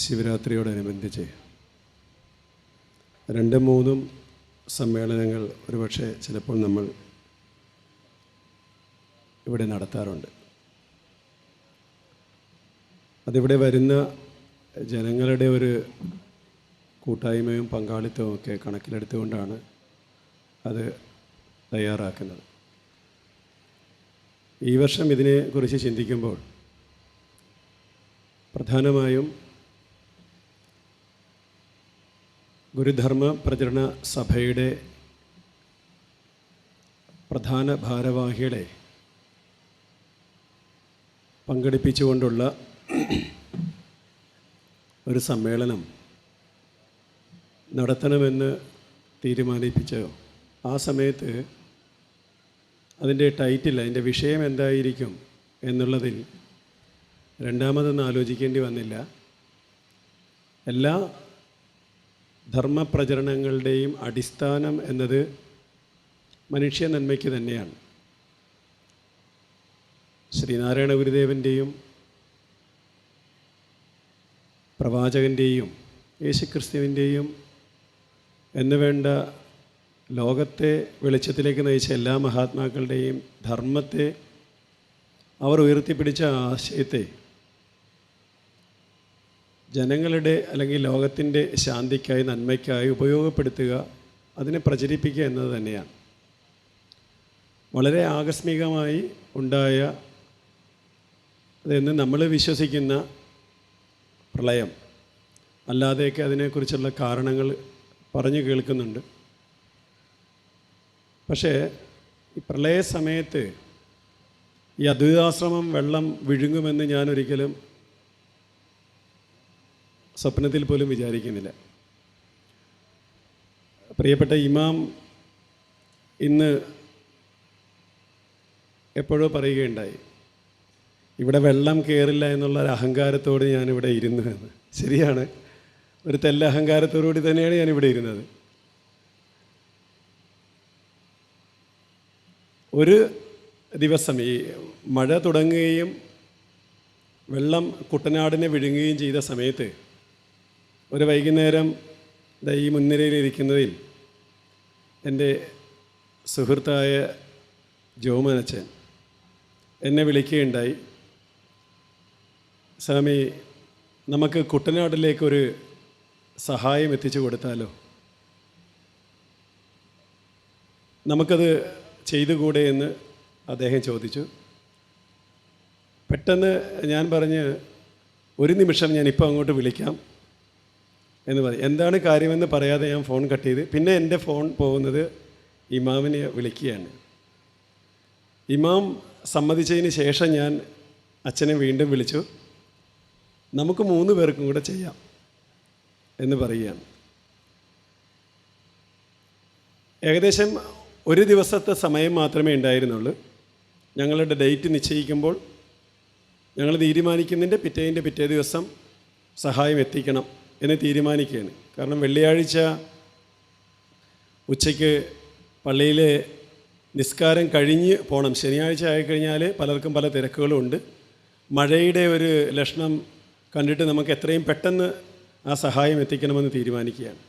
ശിവരാത്രിയോടനുബന്ധിച്ച് 2-3 സമ്മേളനങ്ങൾ ഒരുപക്ഷെ ചിലപ്പോൾ നമ്മൾ ഇവിടെ നടത്താറുണ്ട്. അതിവിടെ വരുന്ന ജനങ്ങളുടെ ഒരു കൂട്ടായ്മയും പങ്കാളിത്തവും ഒക്കെ കണക്കിലെടുത്തുകൊണ്ടാണ് അത് തയ്യാറാക്കുന്നത്. ഈ വർഷം ഇതിനെക്കുറിച്ച് ചിന്തിക്കുമ്പോൾ പ്രധാനമായും ഗുരുധർമ്മ പ്രചരണ സഭയുടെ പ്രധാന ഭാരവാഹികളെ പങ്കെടുപ്പിച്ചുകൊണ്ടുള്ള ഒരു സമ്മേളനം നടത്തണമെന്ന് തീരുമാനിപ്പിച്ചോ ആ സമയത്ത് അതിൻ്റെ ടൈറ്റിൽ, അതിൻ്റെ വിഷയം എന്തായിരിക്കും എന്നുള്ളതിൽ രണ്ടാമതൊന്നും ആലോചിക്കേണ്ടി വന്നില്ല. എല്ലാ ധർമ്മപ്രചരണങ്ങളുടെയും അടിസ്ഥാനം എന്നത് മനുഷ്യ നന്മയ്ക്ക് തന്നെയാണ്. ശ്രീനാരായണ ഗുരുദേവൻ്റെയും പ്രവാചകൻ്റെയും യേശുക്രിസ്തുവിൻ്റെയും എന്നുവേണ്ട ലോകത്തെ വെളിച്ചത്തിലേക്ക് നയിച്ച എല്ലാ മഹാത്മാക്കളുടെയും ധർമ്മത്തെ, അവർ ഉയർത്തിപ്പിടിച്ച ആശയത്തെ ജനങ്ങളുടെ അല്ലെങ്കിൽ ലോകത്തിൻ്റെ ശാന്തിക്കായി, നന്മയ്ക്കായി ഉപയോഗപ്പെടുത്തുക, അതിനെ പ്രചരിപ്പിക്കുക എന്നത് തന്നെയാണ്. വളരെ ആകസ്മികമായി ഉണ്ടായ അതെന്ന് നമ്മൾ വിശ്വസിക്കുന്ന പ്രളയം, അല്ലാതെയൊക്കെ അതിനെക്കുറിച്ചുള്ള കാരണങ്ങൾ പറഞ്ഞു കേൾക്കുന്നുണ്ട്. പക്ഷേ ഈ പ്രളയ സമയത്ത് ഈ അദ്വൈതാശ്രമം വെള്ളം വിഴുങ്ങുമെന്ന് ഞാനൊരിക്കലും സ്വപ്നത്തിൽ പോലും വിചാരിക്കുന്നില്ല. പ്രിയപ്പെട്ട ഇമാം ഇന്ന് എപ്പോഴോ പറയുകയുണ്ടായി, ഇവിടെ വെള്ളം കയറില്ല എന്നുള്ള ഒരു അഹങ്കാരത്തോട് ഞാനിവിടെ ഇരുന്നു എന്ന്. ശരിയാണ്, ഒരു തെല്ല അഹങ്കാരത്തോടുകൂടി തന്നെയാണ് ഞാനിവിടെ ഇരുന്നത്. ഒരു ദിവസം ഈ മഴ തുടങ്ങുകയും വെള്ളം കുട്ടനാടിനെ വിഴുങ്ങുകയും ചെയ്ത സമയത്ത് ഒരു വൈകുന്നേരം ഈ മുൻനിരയിലിരിക്കുന്നതിൽ എൻ്റെ സുഹൃത്തായ ജോമനച്ചൻ എന്നെ വിളിക്കുകയുണ്ടായി. സ്വാമി, നമുക്ക് കുട്ടനാട്ടിലേക്കൊരു സഹായം എത്തിച്ചു കൊടുത്താലോ, നമുക്കത് ചെയ്തുകൂടെ എന്ന് അദ്ദേഹം ചോദിച്ചു. പെട്ടെന്ന് ഞാൻ പറഞ്ഞ്, ഒരു നിമിഷം ഞാനിപ്പോൾ അങ്ങോട്ട് വിളിക്കാം എന്ന് പറയും. എന്താണ് കാര്യമെന്ന് പറയാതെ ഞാൻ ഫോൺ കട്ട് ചെയ്ത്, പിന്നെ എൻ്റെ ഫോൺ പോകുന്നത് ഇമാമിനെ വിളിക്കുകയാണ്. ഇമാം സമ്മതിച്ചതിന് ശേഷം ഞാൻ അച്ഛനെ വീണ്ടും വിളിച്ചു. നമുക്ക് 3 പേർക്കും കൂടെ ചെയ്യാം എന്ന് പറയുകയാണ്. ഏകദേശം ഒരു ദിവസത്തെ സമയം മാത്രമേ ഉണ്ടായിരുന്നുള്ളൂ. ഞങ്ങളുടെ ഡേറ്റ് നിശ്ചയിക്കുമ്പോൾ ഞങ്ങൾ തീരുമാനിക്കുന്നതിൻ്റെ പിറ്റേ ദിവസം സഹായം എത്തിക്കണം എന്ന് തീരുമാനിക്കുകയാണ്. കാരണം വെള്ളിയാഴ്ച ഉച്ചയ്ക്ക് പള്ളിയിലെ നിസ്കാരം കഴിഞ്ഞ് പോകണം. ശനിയാഴ്ച ആയിക്കഴിഞ്ഞാൽ പലർക്കും പല തിരക്കുകളും ഉണ്ട്. മഴയുടെ ഒരു ലക്ഷണം കണ്ടിട്ട് നമുക്ക് എത്രയും പെട്ടെന്ന് ആ സഹായം എത്തിക്കണമെന്ന് തീരുമാനിക്കുകയാണ്.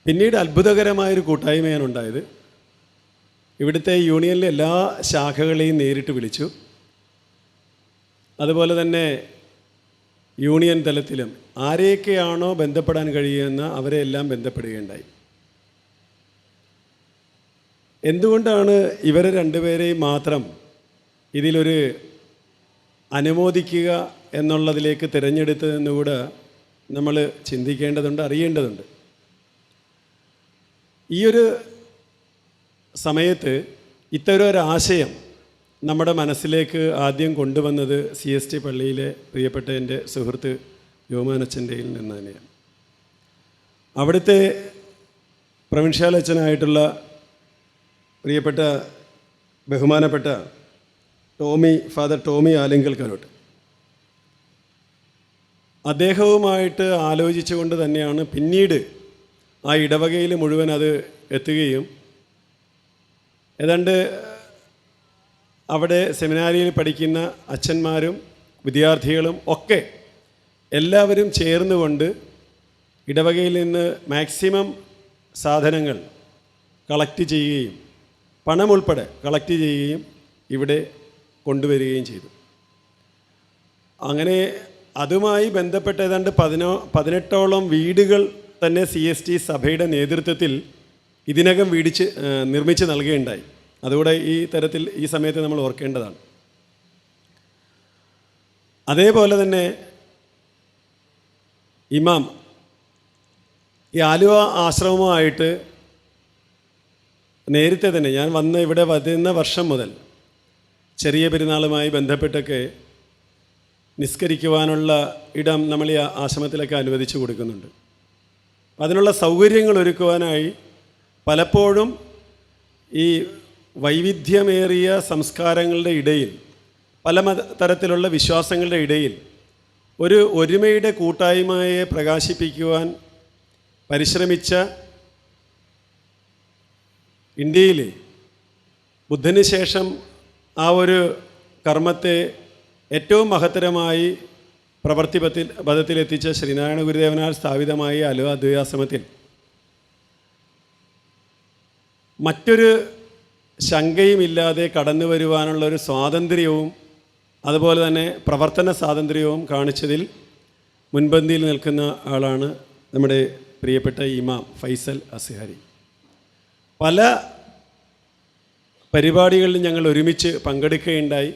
പിന്നീട് അത്ഭുതകരമായൊരു കൂട്ടായ്മയാണ് ഉണ്ടായത്. ഇവിടുത്തെ യൂണിയനിലെ എല്ലാ ശാഖകളെയും നേരിട്ട് വിളിച്ചു. അതുപോലെ തന്നെ യൂണിയൻ തലത്തിലും ആരെയൊക്കെയാണോ ബന്ധപ്പെടാൻ കഴിയുമെന്ന് അവരെ എല്ലാം ബന്ധപ്പെടുകയുണ്ടായി. എന്തുകൊണ്ടാണ് ഇവരെ 2 പേരെയും മാത്രം ഇതിലൊരു അനുമോദിക്കുക എന്നുള്ളതിലേക്ക് തിരഞ്ഞെടുത്തതെന്നുകൂടെ നമ്മൾ ചിന്തിക്കേണ്ടതുണ്ട്, അറിയേണ്ടതുണ്ട്. ഈയൊരു സമയത്ത് ഇത്തരം ഒരു ആശയം നമ്മുടെ മനസ്സിലേക്ക് ആദ്യം കൊണ്ടുവന്നത് CST പള്ളിയിലെ പ്രിയപ്പെട്ട എൻ്റെ സുഹൃത്ത് യോമാനച്ചൻ്റെയിൽ നിന്ന് തന്നെയാണ്. അവിടുത്തെ പ്രൊവിൻഷ്യൽ അച്ഛനായിട്ടുള്ള പ്രിയപ്പെട്ട ബഹുമാനപ്പെട്ട ഫാദർ ടോമി ആലിങ്കൽ കരോട്ട്, അദ്ദേഹവുമായിട്ട് ആലോചിച്ചുകൊണ്ട് തന്നെയാണ് പിന്നീട് ആ ഇടവകയിൽ മുഴുവൻ അത് എത്തുകയും ഏതാണ്ട് അവിടെ സെമിനാരിയിൽ പഠിക്കുന്ന അച്ഛന്മാരും വിദ്യാർത്ഥികളും ഒക്കെ എല്ലാവരും ചേർന്നുകൊണ്ട് ഇടവകയിൽ നിന്ന് മാക്സിമം സാധനങ്ങൾ കളക്ട് ചെയ്യുകയും പണം ഉൾപ്പെടെ കളക്ട് ചെയ്യുകയും ഇവിടെ കൊണ്ടുവരികയും ചെയ്തു. അങ്ങനെ അതുമായി ബന്ധപ്പെട്ട ഏതാണ്ട് 18ഓളം വീടുകൾ തന്നെ CST സഭയുടെ നേതൃത്വത്തിൽ ഇതിനകം നിർമ്മിച്ച് നൽകുകയുണ്ടായി. അതുകൂടെ ഈ തരത്തിൽ ഈ സമയത്ത് നമ്മൾ ഓർക്കേണ്ടതാണ്. അതേപോലെ തന്നെ ഇമാം ഈ ആലുവ ആശ്രമവുമായിട്ട് നേരത്തെ തന്നെ ഞാൻ ഇവിടെ വരുന്ന വർഷം മുതൽ ചെറിയ പെരുന്നാളുമായി ബന്ധപ്പെട്ടൊക്കെ നിസ്കരിക്കുവാനുള്ള ഇടം നമ്മൾ ഈ ആശ്രമത്തിലൊക്കെ അനുവദിച്ചു കൊടുക്കുന്നുണ്ട്. അതിനുള്ള സൗകര്യങ്ങൾ ഒരുക്കുവാനായി പലപ്പോഴും ഈ വൈവിധ്യമേറിയ സംസ്കാരങ്ങളുടെ ഇടയിൽ പല തരത്തിലുള്ള വിശ്വാസങ്ങളുടെ ഇടയിൽ ഒരു ഒരുമയുടെ കൂട്ടായ്മയെ പ്രകാശിപ്പിക്കുവാൻ പരിശ്രമിച്ച ഇന്ത്യയിൽ ബുദ്ധന് ശേഷം ആ ഒരു കർമ്മത്തെ ഏറ്റവും മഹത്തരമായി പദത്തിലെത്തിച്ച ശ്രീനാരായണ ഗുരുദേവനാൽ സ്ഥാപിതമായ ആലുവ അദ്വൈതാശ്രമത്തിൽ മറ്റൊരു ശങ്കയുമില്ലാതെ കടന്നു വരുവാനുള്ളൊരു സ്വാതന്ത്ര്യവും അതുപോലെ തന്നെ പ്രവർത്തന സ്വാതന്ത്ര്യവും കാണിച്ചതിൽ മുൻപന്തിയിൽ നിൽക്കുന്ന ആളാണ് നമ്മുടെ പ്രിയപ്പെട്ട ഇമാം ഫൈസൽ അസ്ഹരി. പല പരിപാടികളിലും ഞങ്ങൾ ഒരുമിച്ച് പങ്കെടുക്കുകയുണ്ടായി.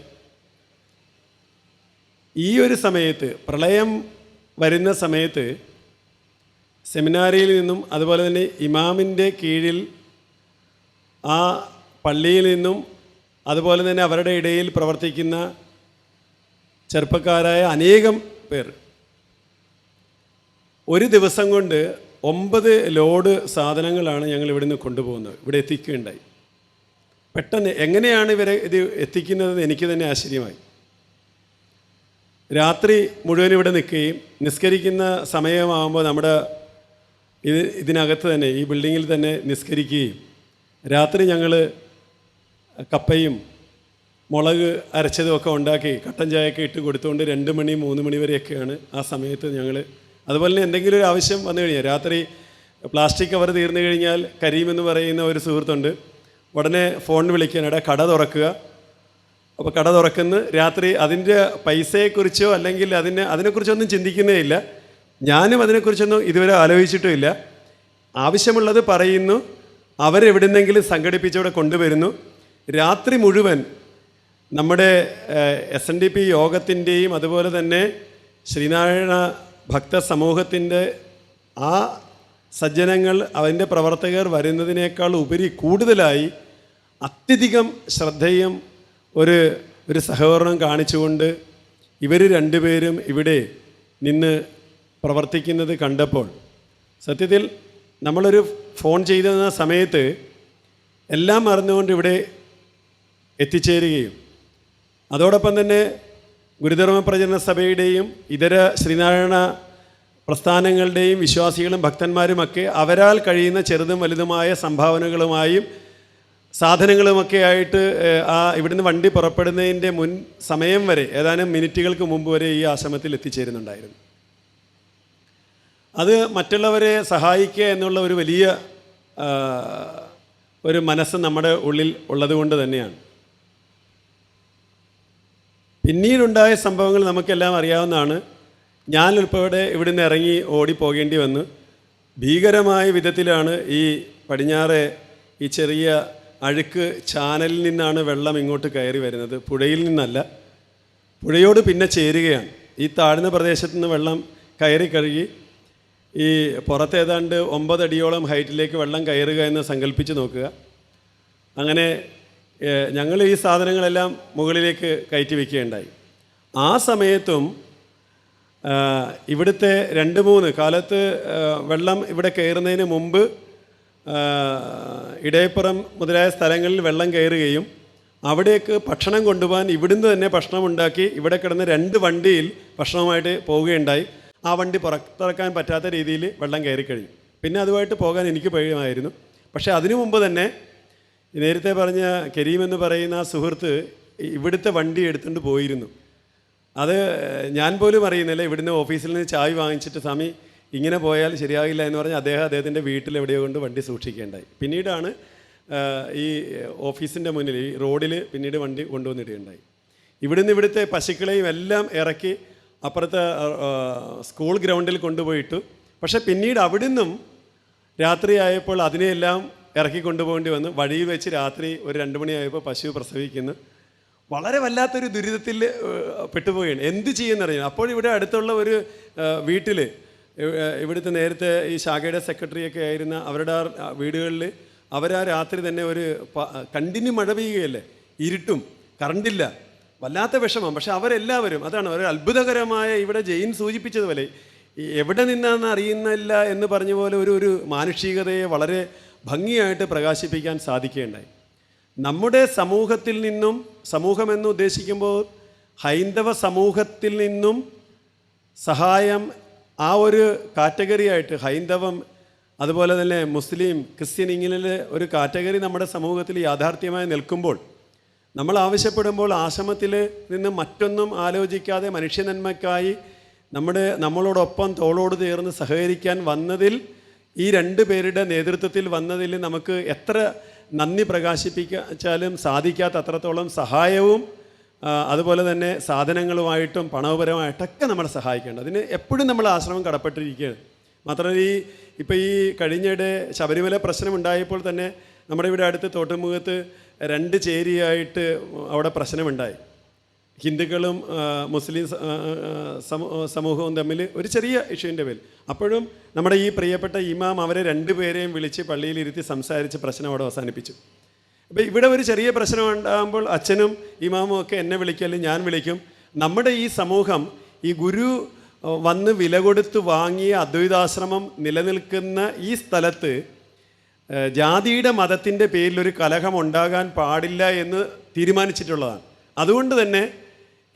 ഈ ഒരു സമയത്ത് പ്രളയം വരുന്ന സമയത്ത് സെമിനാരിയിൽ നിന്നും അതുപോലെ തന്നെ ഇമാമിൻ്റെ കീഴിൽ ആ പള്ളിയിൽ നിന്നും അതുപോലെ തന്നെ അവരുടെ ഇടയിൽ പ്രവർത്തിക്കുന്ന ചെറുപ്പക്കാരായ അനേകം പേർ ഒരു ദിവസം കൊണ്ട് 9 ലോഡ് സാധനങ്ങളാണ് ഞങ്ങൾ ഇവിടുന്ന് കൊണ്ടുപോകുന്നത്, ഇവിടെ എത്തിക്കുകയുണ്ടായി. പെട്ടെന്ന് എങ്ങനെയാണ് ഇവരെ ഇത് എത്തിക്കുന്നതെന്ന് എനിക്ക് തന്നെ ആശ്ചര്യമായി. രാത്രി മുഴുവൻ ഇവിടെ നിൽക്കുകയും നിസ്കരിക്കുന്ന സമയമാകുമ്പോൾ നമ്മുടെ ഇതിനകത്ത് തന്നെ ഈ ബിൽഡിങ്ങിൽ തന്നെ നിസ്കരിക്കുകയും രാത്രി ഞങ്ങൾ കപ്പയും മുളക് അരച്ചതും ഒക്കെ ഉണ്ടാക്കി കട്ടൻ ചായയൊക്കെ ഇട്ട് കൊടുത്തുകൊണ്ട് 2 മണി 3 മണി വരെയൊക്കെയാണ് ആ സമയത്ത് ഞങ്ങൾ. അതുപോലെ തന്നെ എന്തെങ്കിലും ഒരു ആവശ്യം വന്നു കഴിഞ്ഞാൽ രാത്രി പ്ലാസ്റ്റിക് കവർ തീർന്നു കഴിഞ്ഞാൽ കരീം എന്ന് പറയുന്ന ഒരു സുഹൃത്തുണ്ട്, ഉടനെ ഫോണിൽ വിളിക്കാനിടെ കട തുറക്കുക. അപ്പോൾ കട തുറക്കുന്ന രാത്രി അതിൻ്റെ പൈസയെക്കുറിച്ചോ അല്ലെങ്കിൽ അതിനെക്കുറിച്ചൊന്നും ചിന്തിക്കുന്നേ ഇല്ല. ഞാനും അതിനെക്കുറിച്ചൊന്നും ഇതുവരെ ആലോചിച്ചിട്ടുമില്ല. ആവശ്യമുള്ളത് പറയുന്നു, അവരെവിടുന്നെങ്കിലും സംഘടിപ്പിച്ചവിടെ കൊണ്ടുവരുന്നു. രാത്രി മുഴുവൻ നമ്മുടെ SNDP യോഗത്തിൻ്റെയും അതുപോലെ തന്നെ ശ്രീനാരായണ ഭക്ത സമൂഹത്തിൻ്റെ ആ സജ്ജനങ്ങൾ അതിൻ്റെ പ്രവർത്തകർ വരുന്നതിനേക്കാൾ ഉപരി കൂടുതലായി അത്യധികം ശ്രദ്ധയും ഒരു സഹകരണം കാണിച്ചുകൊണ്ട് ഇവർ രണ്ടുപേരും ഇവിടെ നിന്ന് പ്രവർത്തിക്കുന്നത് കണ്ടപ്പോൾ സത്യത്തിൽ നമ്മളൊരു ഫോൺ ചെയ്തിരുന്ന സമയത്ത് എല്ലാം മറന്നുകൊണ്ട് ഇവിടെ എത്തിച്ചേരുകയും അതോടൊപ്പം തന്നെ ഗുരുധർമ്മ പ്രചരണ സഭയുടെയും ഇതര ശ്രീനാരായണ പ്രസ്ഥാനങ്ങളുടെയും വിശ്വാസികളും ഭക്തന്മാരുമൊക്കെ അവരാൽ കഴിയുന്ന ചെറുതും വലുതുമായ സംഭാവനകളുമായും സാധനങ്ങളുമൊക്കെ ആയിട്ട് ഇവിടുന്ന് വണ്ടി പുറപ്പെടുന്നതിൻ്റെ മുൻ സമയം വരെ ഏതാനും മിനിറ്റുകൾക്ക് മുമ്പ് വരെ ഈ ആശ്രമത്തിൽ എത്തിച്ചേരുന്നുണ്ടായിരുന്നു. അത് മറ്റുള്ളവരെ സഹായിക്കുക എന്നുള്ള ഒരു വലിയ ഒരു മനസ്സ് നമ്മുടെ ഉള്ളിൽ ഉള്ളതുകൊണ്ട് തന്നെയാണ്. പിന്നീടുണ്ടായ സംഭവങ്ങൾ നമുക്കെല്ലാം അറിയാവുന്നതാണ്. ഞാൻ ഉൾപ്പെടെ ഇവിടുന്ന് ഇറങ്ങി ഓടിപ്പോകേണ്ടി വന്നു. ഭീകരമായ വിധത്തിലാണ് ഈ പടിഞ്ഞാറെ ഈ ചെറിയ അഴുക്ക് ചാനലിൽ നിന്നാണ് വെള്ളം ഇങ്ങോട്ട് കയറി വരുന്നത്, പുഴയിൽ നിന്നല്ല. പുഴയോട് പിന്നെ ചേരുകയാണ്. ഈ താഴ്ന്ന പ്രദേശത്തു നിന്ന് വെള്ളം കയറി കഴുകി ഈ പുറത്തേതാണ്ട് 9 അടിയോളം ഹൈറ്റിലേക്ക് വെള്ളം കയറുക എന്ന് സങ്കല്പിച്ച് നോക്കുക. അങ്ങനെ ഞങ്ങൾ ഈ സാധനങ്ങളെല്ലാം മുകളിലേക്ക് കയറ്റി വയ്ക്കുകയുണ്ടായി. ആ സമയത്തും ഇവിടുത്തെ 2-3 കാലത്ത് വെള്ളം ഇവിടെ കയറുന്നതിന് മുമ്പ് ഇടയപ്പുറം മുതലായ സ്ഥലങ്ങളിൽ വെള്ളം കയറുകയും അവിടേക്ക് ഭക്ഷണം കൊണ്ടുപോകാൻ ഇവിടുന്ന് തന്നെ ഭക്ഷണം ഉണ്ടാക്കി ഇവിടെ കിടന്ന് 2 വണ്ടിയിൽ ഭക്ഷണവുമായിട്ട് പോവുകയുണ്ടായി. ആ വണ്ടി പുറത്തിറക്കാൻ പറ്റാത്ത രീതിയിൽ വെള്ളം കയറിക്കഴിഞ്ഞു. പിന്നെ അതുമായിട്ട് പോകാൻ എനിക്ക് പേടിയായിരുന്നു. പക്ഷേ അതിനു മുമ്പ് തന്നെ നേരത്തെ പറഞ്ഞ കരീം എന്ന് പറയുന്ന ആ സുഹൃത്ത് ഇവിടുത്തെ വണ്ടി എടുത്തുകൊണ്ട് പോയിരുന്നു. അത് ഞാൻ പോലും അറിയുന്നില്ല. ഇവിടുന്ന് ഓഫീസിൽ നിന്ന് ചായ വാങ്ങിച്ചിട്ട് സ്വാമി ഇങ്ങനെ പോയാൽ ശരിയാകില്ല എന്ന് പറഞ്ഞ് അദ്ദേഹത്തിൻ്റെ വീട്ടിൽ എവിടെയോ കൊണ്ട് വണ്ടി സൂക്ഷിക്കേണ്ടായി. പിന്നീടാണ് ഈ ഓഫീസിൻ്റെ മുന്നിൽ ഈ റോഡിൽ പിന്നീട് വണ്ടി കൊണ്ടുവന്നിടുകയുണ്ടായി. ഇവിടുത്തെ പശുക്കളെയും എല്ലാം ഇറക്കി അപ്പുറത്തെ സ്കൂൾ ഗ്രൗണ്ടിൽ കൊണ്ടുപോയിട്ടു. പക്ഷേ പിന്നീട് അവിടുന്നും രാത്രിയായപ്പോൾ അതിനെയെല്ലാം ഇറക്കി കൊണ്ടുപോകേണ്ടി വന്നു. വഴിയിൽ വെച്ച് രാത്രി ഒരു 2 മണിയായപ്പോൾ പശു പ്രസവിക്കുന്നു. വളരെ വല്ലാത്തൊരു ദുരിതത്തിൽ പെട്ടുപോവുകയാണ്. എന്ത് ചെയ്യുന്നറിയാം. അപ്പോൾ ഇവിടെ അടുത്തുള്ള ഒരു വീട്ടിൽ ഇവിടുത്തെ നേരത്തെ ഈ ശാഖയുടെ സെക്രട്ടറിയൊക്കെ ആയിരുന്ന അവരുടെ വീടുകളിൽ അവരാ രാത്രി തന്നെ ഒരു കണ്ടിന്യൂ മഴ പെയ്യുകയല്ലേ, ഇരുട്ടും കറണ്ടില്ല, വല്ലാത്ത വിഷമം. പക്ഷെ അവരെല്ലാവരും അതാണ് ഒരു അത്ഭുതകരമായ ഇവിടെ ജെയിൻ സൂചിപ്പിച്ചതുപോലെ എവിടെ നിന്നാന്ന് അറിയുന്നില്ല എന്ന് പറഞ്ഞ പോലെ ഒരു മാനുഷികതയെ വളരെ ഭംഗിയായിട്ട് പ്രകാശിപ്പിക്കാൻ സാധിക്കുകയുണ്ടായി. നമ്മുടെ സമൂഹത്തിൽ നിന്നും, സമൂഹമെന്ന് ഉദ്ദേശിക്കുമ്പോൾ ഹൈന്ദവ സമൂഹത്തിൽ നിന്നും സഹായം ആ ഒരു കാറ്റഗറിയായിട്ട് ഹൈന്ദവം, അതുപോലെ തന്നെ മുസ്ലിം, ക്രിസ്ത്യൻ, ഇങ്ങനെ ഒരു കാറ്റഗറി നമ്മുടെ സമൂഹത്തിൽ യാഥാർത്ഥ്യമായി നിൽക്കുമ്പോൾ നമ്മൾ ആവശ്യപ്പെടുമ്പോൾ ആശ്രമത്തിൽ നിന്ന് മറ്റൊന്നും ആലോചിക്കാതെ മനുഷ്യനന്മയ്ക്കായി നമ്മളോടൊപ്പം തോളോട് ചേർന്ന് സഹകരിക്കാൻ വന്നതിൽ, ഈ 2 പേരുടെ നേതൃത്വത്തിൽ വന്നതിൽ നമുക്ക് എത്ര നന്ദി പ്രകാശിപ്പിച്ചാലും സാധിക്കാത്ത അത്രത്തോളം സഹായവും അതുപോലെ തന്നെ സാധനങ്ങളുമായിട്ടും പണപരമായിട്ടൊക്കെ നമ്മളെ സഹായിക്കേണ്ടത്. അതിന് എപ്പോഴും നമ്മൾ ആശ്രമം കടപ്പെട്ടിരിക്കുകയാണ്. മാത്രമല്ല ഇപ്പോൾ ഈ കഴിഞ്ഞിടെ ശബരിമല പ്രശ്നമുണ്ടായപ്പോൾ തന്നെ നമ്മുടെ ഇവിടെ അടുത്ത് തോട്ടുമുഖത്ത് 2 ചേരിയായിട്ട് അവിടെ പ്രശ്നമുണ്ടായി. ഹിന്ദുക്കളും മുസ്ലിം സമൂഹവും തമ്മിൽ ഒരു ചെറിയ ഇഷ്യൂവിൻ്റെ പേരിൽ. അപ്പോഴും നമ്മുടെ ഈ പ്രിയപ്പെട്ട ഇമാം അവരെ 2 പേരെയും വിളിച്ച് പള്ളിയിലിരുത്തി സംസാരിച്ച് പ്രശ്നം അവിടെ അവസാനിപ്പിച്ചു. അപ്പോൾ ഇവിടെ ഒരു ചെറിയ പ്രശ്നം ഉണ്ടാകുമ്പോൾ അച്ഛനും ഇമാമും ഒക്കെ എന്നെ വിളിക്കലും ഞാൻ വിളിക്കും. നമ്മുടെ ഈ സമൂഹം ഈ ഗുരു വന്ന് വില കൊടുത്ത് വാങ്ങിയ അദ്വൈതാശ്രമം നിലനിൽക്കുന്ന ഈ സ്ഥലത്ത് ജാതിയുടെ മതത്തിൻ്റെ പേരിലൊരു കലഹം ഉണ്ടാകാൻ പാടില്ല എന്ന് തീരുമാനിച്ചിട്ടുള്ളതാണ്. അതുകൊണ്ട് തന്നെ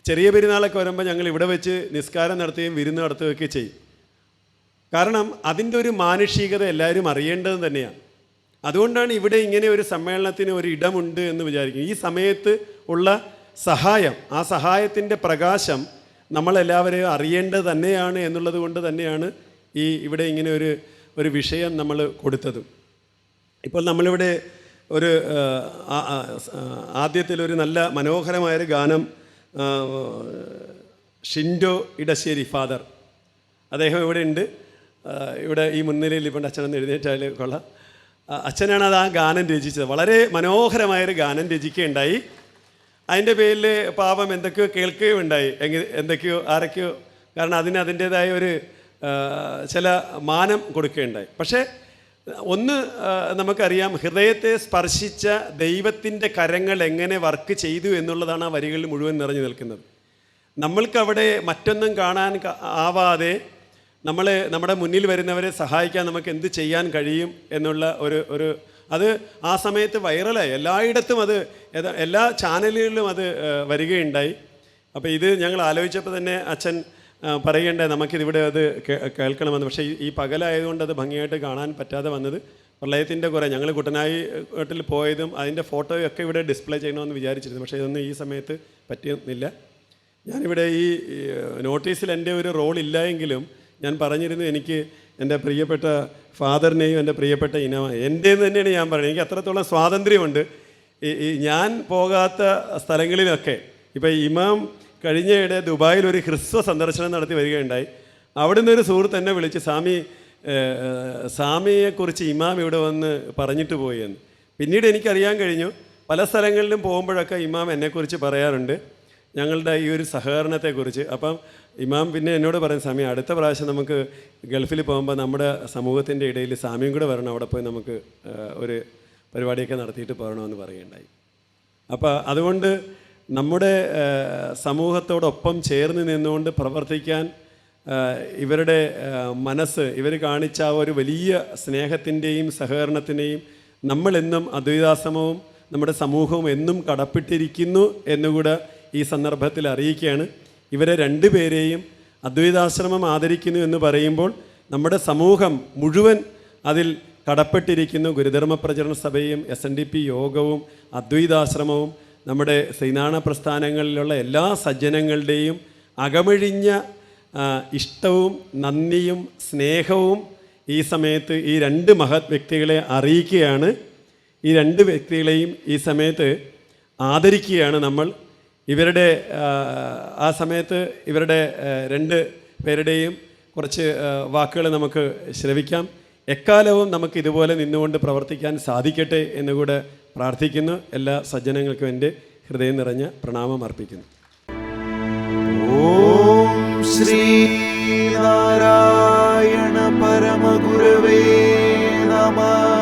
ചെറിയ പെരുന്നാളൊക്കെ വരുമ്പോൾ ഞങ്ങൾ ഇവിടെ വെച്ച് നിസ്കാരം നടത്തുകയും വിരുന്ന് നടത്തുകയൊക്കെ ചെയ്യും. കാരണം അതിൻ്റെ ഒരു മാനുഷികത എല്ലാവരും അറിയേണ്ടത് തന്നെയാണ്. അതുകൊണ്ടാണ് ഇവിടെ ഇങ്ങനെ ഒരു സമ്മേളനത്തിന് ഒരു ഇടമുണ്ട് എന്ന് വിചാരിക്കും. ഈ സമയത്ത് ഉള്ള സഹായം, ആ സഹായത്തിൻ്റെ പ്രകാശം നമ്മളെല്ലാവരെയും അറിയേണ്ടത് തന്നെയാണ് എന്നുള്ളത് കൊണ്ട് തന്നെയാണ് ഇവിടെ ഇങ്ങനെ ഒരു വിഷയം നമ്മൾ കൊടുത്തതും. ഇപ്പോൾ നമ്മളിവിടെ ഒരു ആദ്യത്തിലൊരു നല്ല മനോഹരമായൊരു ഗാനം ഷിൻഡോ ഇടശ്ശേരി ഫാദർ, അദ്ദേഹം ഇവിടെ ഉണ്ട്. ഇവിടെ ഈ മുൻനിരയിൽ ഇപ്പോൾ അച്ഛനൊന്ന് എഴുന്നേറ്റാൽ കൊള്ളാം. അച്ഛനാണ് അത് ആ ഗാനം രചിച്ചത്. വളരെ മനോഹരമായൊരു ഗാനം രചിക്കുകയുണ്ടായി. അതിൻ്റെ പേരിൽ പാപം എന്തൊക്കെയോ കേൾക്കുകയുണ്ടായി, എന്തൊക്കെയോ ആരൊക്കെയോ, കാരണം അതിൻ്റേതായ ഒരു ചില മാനം കൊടുക്കുകയുണ്ടായി. പക്ഷേ ഒന്ന് നമുക്കറിയാം, ഹൃദയത്തെ സ്പർശിച്ച ദൈവത്തിൻ്റെ കരങ്ങൾ എങ്ങനെ വർക്ക് ചെയ്തു എന്നുള്ളതാണ് ആ വരികളിൽ മുഴുവൻ നിറഞ്ഞു നിൽക്കുന്നത്. നമ്മൾക്കവിടെ മറ്റൊന്നും കാണാൻ ആവാതെ നമ്മുടെ മുന്നിൽ വരുന്നവരെ സഹായിക്കാൻ നമുക്ക് എന്ത് ചെയ്യാൻ കഴിയും എന്നുള്ള ഒരു അത് ആ സമയത്ത് വൈറലായി. എല്ലായിടത്തും അത് എല്ലാ ചാനലുകളിലും അത് വരികയുണ്ടായി. അപ്പോൾ ഇത് ഞങ്ങൾ ആലോചിച്ചപ്പോൾ തന്നെ അച്ഛൻ പറയേണ്ടത് നമുക്കിതിവിടെ അത് കേൾക്കണമെന്ന്. പക്ഷേ ഈ പകലായതുകൊണ്ട് അത് ഭംഗിയായിട്ട് കാണാൻ പറ്റാതെ വന്നത് പ്രളയത്തിൻ്റെ കുറേ ഞങ്ങൾ കുട്ടനായിട്ടിൽ പോയതും അതിൻ്റെ ഫോട്ടോയൊക്കെ ഇവിടെ ഡിസ്പ്ലേ ചെയ്യണമെന്ന് വിചാരിച്ചിരുന്നു. പക്ഷേ ഇതൊന്നും ഈ സമയത്ത് പറ്റുന്നില്ല. ഞാനിവിടെ ഈ നോട്ടീസിൽ എൻ്റെ ഒരു റോൾ ഇല്ലായെങ്കിലും ഞാൻ പറഞ്ഞിരുന്നു, എനിക്ക് എൻ്റെ പ്രിയപ്പെട്ട ഫാദറിനെയും എൻ്റെ പ്രിയപ്പെട്ട എൻ്റേന്ന് തന്നെയാണ് ഞാൻ പറയുന്നത്. എനിക്ക് അത്രത്തോളം സ്വാതന്ത്ര്യമുണ്ട്. ഞാൻ പോകാത്ത സ്ഥലങ്ങളിലൊക്കെ. ഇപ്പോൾ ഇമാം കഴിഞ്ഞയിടെ ദുബായിൽ ഒരു ഹ്രസ്വ സന്ദർശനം നടത്തി വരികയുണ്ടായി. അവിടുന്ന് ഒരു സുഹൃത്ത് എന്നെ വിളിച്ച്, സ്വാമിയെക്കുറിച്ച് ഇമാം ഇവിടെ വന്ന് പറഞ്ഞിട്ട് പോയി എന്ന്. പിന്നീട് എനിക്കറിയാൻ കഴിഞ്ഞു, പല സ്ഥലങ്ങളിലും പോകുമ്പോഴൊക്കെ ഇമാം എന്നെക്കുറിച്ച് പറയാറുണ്ട്, ഞങ്ങളുടെ ഈ ഒരു സഹകരണത്തെക്കുറിച്ച്. അപ്പം ഇമാം പിന്നെ എന്നോട് പറയും, സ്വാമി അടുത്ത പ്രാവശ്യം നമുക്ക് ഗൾഫിൽ പോകുമ്പോൾ നമ്മുടെ സമൂഹത്തിൻ്റെ ഇടയിൽ സ്വാമിയും കൂടെ വരണം, അവിടെ പോയി നമുക്ക് ഒരു പരിപാടിയൊക്കെ നടത്തിയിട്ട് പോകണമെന്ന് പറയുകയുണ്ടായി. അപ്പോൾ അതുകൊണ്ട് നമ്മുടെ സമൂഹത്തോടൊപ്പം ചേർന്ന് നിന്നുകൊണ്ട് പ്രവർത്തിക്കാൻ ഇവരുടെ മനസ്സ്, ഇവർ കാണിച്ച ആ ഒരു വലിയ സ്നേഹത്തിൻ്റെയും സഹകരണത്തിൻ്റെയും നമ്മളെന്നും അദ്വൈതാശ്രമവും നമ്മുടെ സമൂഹവും എന്നും കടപ്പെട്ടിരിക്കുന്നു എന്നുകൂടെ ഈ സന്ദർഭത്തിൽ അറിയിക്കുകയാണ്. ഇവരെ 2 പേരെയും അദ്വൈതാശ്രമം ആദരിക്കുന്നു എന്ന് പറയുമ്പോൾ നമ്മുടെ സമൂഹം മുഴുവൻ അതിൽ കടപ്പെട്ടിരിക്കുന്നു. ഗുരുധർമ്മ പ്രചരണ സഭയും SNDP യോഗവും അദ്വൈതാശ്രമവും നമ്മുടെ ശ്രീനാരായണ പ്രസ്ഥാനങ്ങളിലുള്ള എല്ലാ സജ്ജനങ്ങളുടെയും അകമഴിഞ്ഞ ഇഷ്ടവും നന്ദിയും സ്നേഹവും ഈ സമയത്ത് ഈ രണ്ട് മഹത് വ്യക്തികളെ അറിയിക്കുകയാണ്. ഈ രണ്ട് വ്യക്തികളെയും ഈ സമയത്ത് ആദരിക്കുകയാണ് നമ്മൾ. ഇവരുടെ ആ സമയത്ത് ഇവരുടെ രണ്ട് പേരുടെയും കുറച്ച് വാക്കുകൾ നമുക്ക് ശ്രവിക്കാം. എക്കാലവും നമുക്ക് ഇതുപോലെ നിന്നുകൊണ്ട് പ്രവർത്തിക്കാൻ സാധിക്കട്ടെ എന്നുകൂടെ പ്രാർത്ഥിക്കുന്നു. എല്ലാ സജ്ജനങ്ങൾക്കും എൻ്റെ ഹൃദയം നിറഞ്ഞ പ്രണാമം അർപ്പിക്കുന്നു. ഓം ശ്രീ നാരായണ പരമഗുരവേ നമഃ.